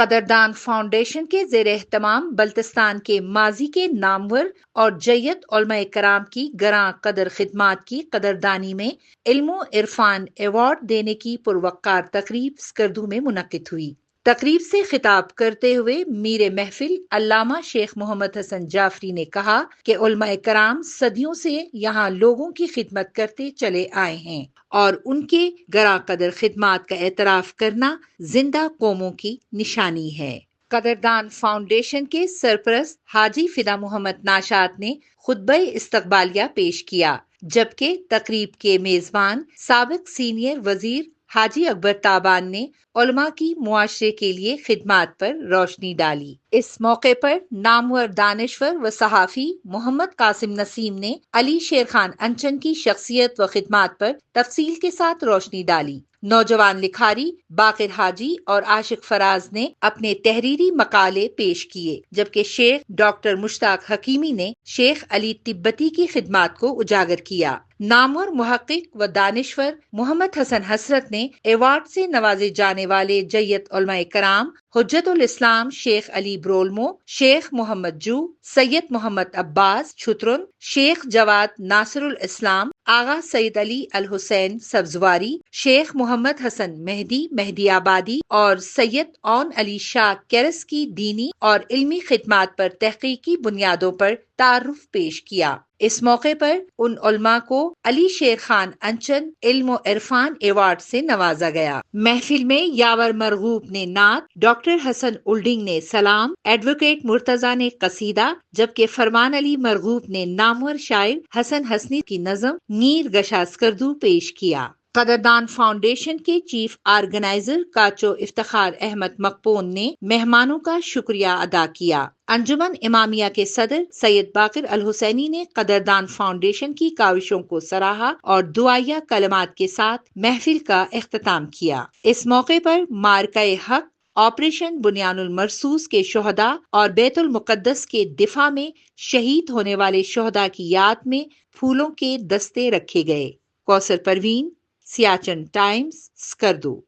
قدردان فاؤنڈیشن کے زیر اہتمام بلتستان کے ماضی کے نامور اور جیت علماء کرام کی گراں قدر خدمات کی قدردانی میں علم و عرفان ایوارڈ دینے کی پروقار تقریب اسکردو میں منعقد ہوئی۔ تقریب سے خطاب کرتے ہوئے میر محفل علامہ شیخ محمد حسن جعفری نے کہا کہ علماء کرام صدیوں سے یہاں لوگوں کی خدمت کرتے چلے آئے ہیں اور ان کے گراں قدر خدمات کا اعتراف کرنا زندہ قوموں کی نشانی ہے۔ قدردان فاؤنڈیشن کے سرپرست حاجی فدا محمد ناشاد نے خطبہ استقبالیہ پیش کیا، جبکہ تقریب کے میزبان سابق سینئر وزیر حاجی اکبر تابان نے علماء کی معاشرے کے لیے خدمات پر روشنی ڈالی۔ اس موقع پر نامور دانشور و صحافی محمد قاسم نسیم نے علی شیر خان انچن کی شخصیت و خدمات پر تفصیل کے ساتھ روشنی ڈالی۔ نوجوان لکھاری باقر حاجی اور عاشق فراز نے اپنے تحریری مقالے پیش کیے، جبکہ شیخ ڈاکٹر مشتاق حکیمی نے شیخ علی تبتی کی خدمات کو اجاگر کیا۔ نامور محقق و دانشور محمد حسن حسرت نے ایوارڈ سے نوازے جانے والے جیت علماء کرام حجت الاسلام شیخ علی برولمو، شیخ محمد جو، سید محمد عباس چھترن، شیخ جواد ناصر الاسلام، آغا سید علی الحسین سبزواری، شیخ محمد حسن مہدی آبادی اور سید اون علی شاہ کیرس کی دینی اور علمی خدمات پر تحقیقی بنیادوں پر تعارف پیش کیا۔ اس موقع پر ان علماء کو علی شیر خان انچن علم و عرفان ایوارڈ سے نوازا گیا۔ محفل میں یاور مرغوب نے نعت، ڈاکٹر حسن اولڈنگ نے سلام، ایڈوکیٹ مرتضیٰ نے قصیدہ، جبکہ فرمان علی مرغوب نے نامور شاعر حسن حسنی کی نظم نیر گشا اسکردو پیش کیا۔ قدردان فاؤنڈیشن کے چیف آرگنائزر کاچو افتخار احمد مقپون نے مہمانوں کا شکریہ ادا کیا۔ انجمن امامیہ کے صدر سید باقر الحسینی نے قدردان فاؤنڈیشن کی کاوشوں کو سراہا اور دعائیہ کلمات کے ساتھ محفل کا اختتام کیا۔ اس موقع پر مارکہ حق، آپریشن بنیان المرصوص کے شہداء اور بیت المقدس کے دفاع میں شہید ہونے والے شہداء کی یاد میں پھولوں کے دستے رکھے گئے۔ کوثر پروین، سیاچن ٹائمز، اسکردو۔